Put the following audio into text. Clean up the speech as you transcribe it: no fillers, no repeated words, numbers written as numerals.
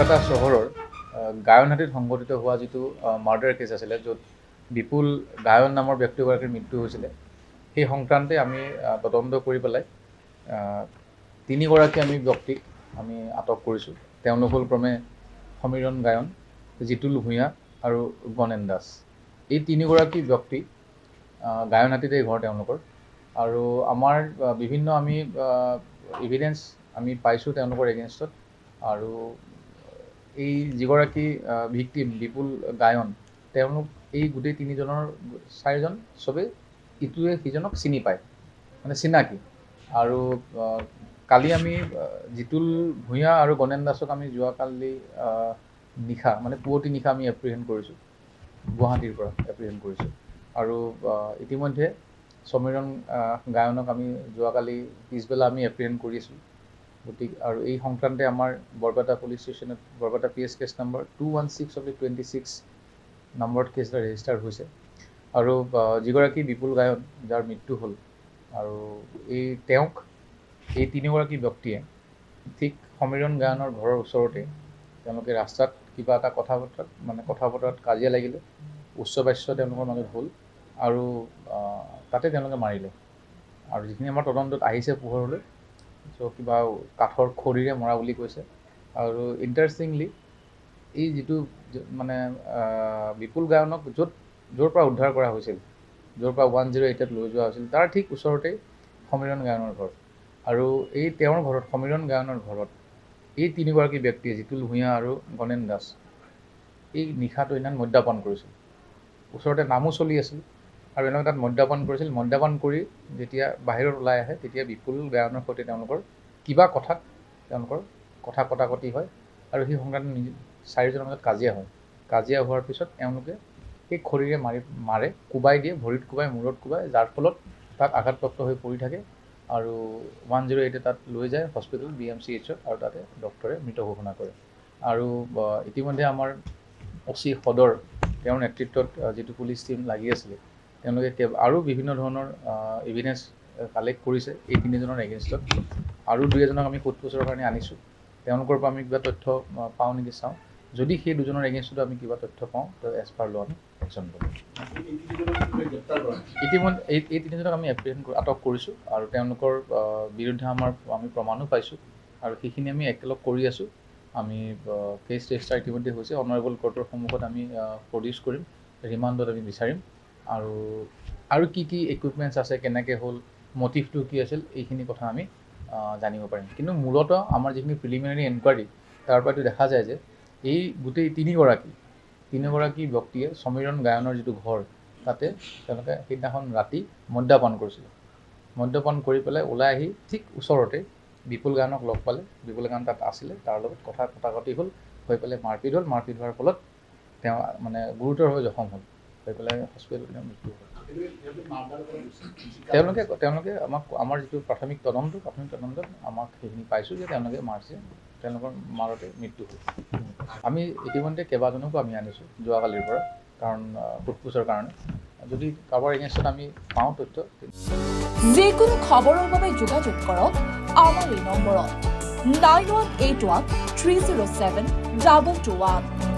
বৰপেটা চহৰৰ গায়নহাটীত সংঘটিত হোৱা যিটো মাৰ্ডাৰ কেছ আছিলে, য'ত বিপুল গায়ন নামৰ ব্যক্তিগৰাকীৰ মৃত্যু হৈছিলে, সেই সংক্ৰান্তে আমি তদন্ত কৰি পেলাই তিনিগৰাকী আমি ব্যক্তিক আমি আটক কৰিছোঁ। তেওঁলোক হ'ল ক্ৰমে সমীৰণ গায়ন, জিতুল ভূঞা আৰু গণেন দাস। এই তিনিগৰাকী ব্যক্তি গায়নহাটীতে ঘৰ তেওঁলোকৰ, আৰু আমাৰ বিভিন্ন আমি এভিডেঞ্চ আমি পাইছোঁ তেওঁলোকৰ এগেইনষ্টত। আৰু এই যিগৰাকী ভিক্টিম বিপুল গায়ন, তেওঁলোক এই গোটেই চাৰিজন চবেই ইটোৱে সিজনক চিনি পায়, মানে চিনাকি। আৰু কালি আমি জিতুল ভূঞা আৰু গণেন দাসক আমি যোৱাকালি নিশা মানে পুৱতি নিশা আমি এপ্ৰিহেণ্ড কৰিছোঁ, গুৱাহাটীৰ পৰা এপ্ৰিহেণ্ড কৰিছোঁ। আৰু ইতিমধ্যে সমীৰণ গায়নক আমি যোৱাকালি পিছবেলা আমি এপ্ৰিহেণ্ড কৰিছোঁ। গতিকে আৰু এই সংক্ৰান্তে আমাৰ বৰপেটা পুলিচ ষ্টেচনত বৰপেটা PS কেছ নম্বৰ 216/26 নম্বৰত কেছ এটা ৰেজিষ্টাৰ হৈছে। আৰু যিগৰাকী বিপুল গায়ন যাৰ মৃত্যু হ'ল, আৰু তেওঁক এই তিনিগৰাকী ব্যক্তিয়ে ঠিক সমীৰণ গায়নৰ ঘৰৰ ওচৰতে তেওঁলোকে ৰাস্তাত কিবা এটা কথা বতৰাত কাজিয়া লাগিলে, উচ্চ বাচ্য তেওঁলোকৰ মাজত হ'ল, আৰু তাতে তেওঁলোকে মাৰিলে। আৰু যিখিনি আমাৰ তদন্তত আহিছে পোহৰলৈ, চ' কিবা কাঠৰ খৰিৰে মৰা বুলি কৈছে। আৰু ইণ্টাৰেষ্টিংলি এই যিটো মানে বিপুল গায়নক য'ৰ পৰা উদ্ধাৰ কৰা হৈছিল, য'ৰ পৰা 108ত লৈ যোৱা হৈছিল, তাৰ ঠিক ওচৰতেই সমীৰণ গায়নৰ ঘৰ। আৰু তেওঁৰ ঘৰত, সমীৰণ গায়নৰ ঘৰত এই তিনিগৰাকী ব্যক্তিয়ে, জিতুল ভূঞা আৰু গণেন দাস, এই নিশাটো ইমান মদ্যপান কৰিছিল। ওচৰতে নামো চলি আছিল, আৰু এনেকৈ তাত মদ্যপান কৰিছিল। মদ্যপান কৰি যেতিয়া বাহিৰত ওলাই আহে, তেতিয়া বিপুল গায়নৰ সৈতে তেওঁলোকৰ কিবা কথাত কথা কটাকটি হয়, আৰু সেই সংক্ৰান্তে চাৰিজনৰ মাজত কাজিয়া হয়। কাজিয়া হোৱাৰ পিছত এওঁলোকে সেই খৰিৰে মাৰে, কোবাই দিয়ে, ভৰিত কোবাই, মূৰত কোবাই, যাৰ ফলত তাত আঘাতপ্ৰাপ্ত হৈ পৰি থাকে। আৰু 108 তাত লৈ যায় হস্পিটেল BMCHত, আৰু তাতে ডক্টৰে মৃত ঘোষণা কৰে। আৰু ইতিমধ্যে আমাৰ OC সদৰ, তেওঁৰ নেতৃত্বত যিটো পুলিচ টীম লাগি আছিলে, তেওঁলোকে আৰু বিভিন্ন ধৰণৰ এভিডেঞ্চ কালেক্ট কৰিছে এই তিনিজনৰ এগেইনষ্টত। আৰু দুই এজনক আমি সোধপোছৰ কাৰণে আনিছোঁ। তেওঁলোকৰ পৰা আমি কিবা তথ্য পাওঁ নেকি চাওঁ। যদি সেই দুজনৰ এগেইনষ্টতো আমি কিবা তথ্য পাওঁ, তো এজ পাৰ ল' আমি একশ্যন কৰিম। ইতিমধ্যে এই তিনিজনক আমি আটক কৰিছোঁ, আৰু তেওঁলোকৰ বিৰুদ্ধে আমি প্ৰমাণো পাইছোঁ, আৰু সেইখিনি আমি একেলগ কৰি আছোঁ। আমি কেছ ৰেজিষ্টাৰ ইতিমধ্যে হৈছে, অনাৰেবল কোৰ্টৰ সন্মুখত আমি প্ৰডিউচ কৰিম, ৰিমাণ্ডত আমি বিচাৰিম। আৰু কি ইকুইপমেণ্টছ আছে, কেনেকৈ হ'ল, মটিভটো কি আছিল, এইখিনি কথা আমি জানিব পাৰিম। কিন্তু মূলতঃ আমাৰ যিখিনি প্ৰিলিমিনাৰী এনকুৱাৰী, তাৰ পৰাতো দেখা যায় যে এই গোটেই তিনিগৰাকী ব্যক্তিয়ে সমীৰণ গায়নৰ যিটো ঘৰ, তাতে তেওঁলোকে সেইদিনাখন ৰাতি মদ্যপান কৰিছিলে। মদ্যপান কৰি পেলাই ওলাই আহি ঠিক ওচৰতে বিপুল গায়নক লগ পালে। বিপুল গায়ন তাত আছিলে, তাৰ লগত কথা কটাকটি হ'ল, হৈ পেলাই মাৰপিট হ'ল। মাৰপিট হোৱাৰ ফলত তেওঁ মানে গুৰুতৰভাৱে জখম হ'ল, হৈ পেলাই হস্পিটেলত মৃত্যু হ'ল। তেওঁলোকে আমাৰ যিটো প্ৰাথমিক তদন্তত আমাক সেইখিনি পাইছোঁ যে তেওঁলোকে মাৰিছে, তেওঁলোকৰ মাৰতে মৃত্যু হ'ল। আমি ইতিমধ্যে কেইবাজনকো আমি আনিছোঁ যোৱাকালিৰ পৰা, কাৰণ সোধপোছৰ কাৰণে। যদি কাৰোবাৰ এগেইনষ্টত আমি পাওঁ তথ্য, যিকোনো খবৰৰ বাবে যোগাযোগ কৰক আমাৰ এই নম্বৰত 9181 307 2221।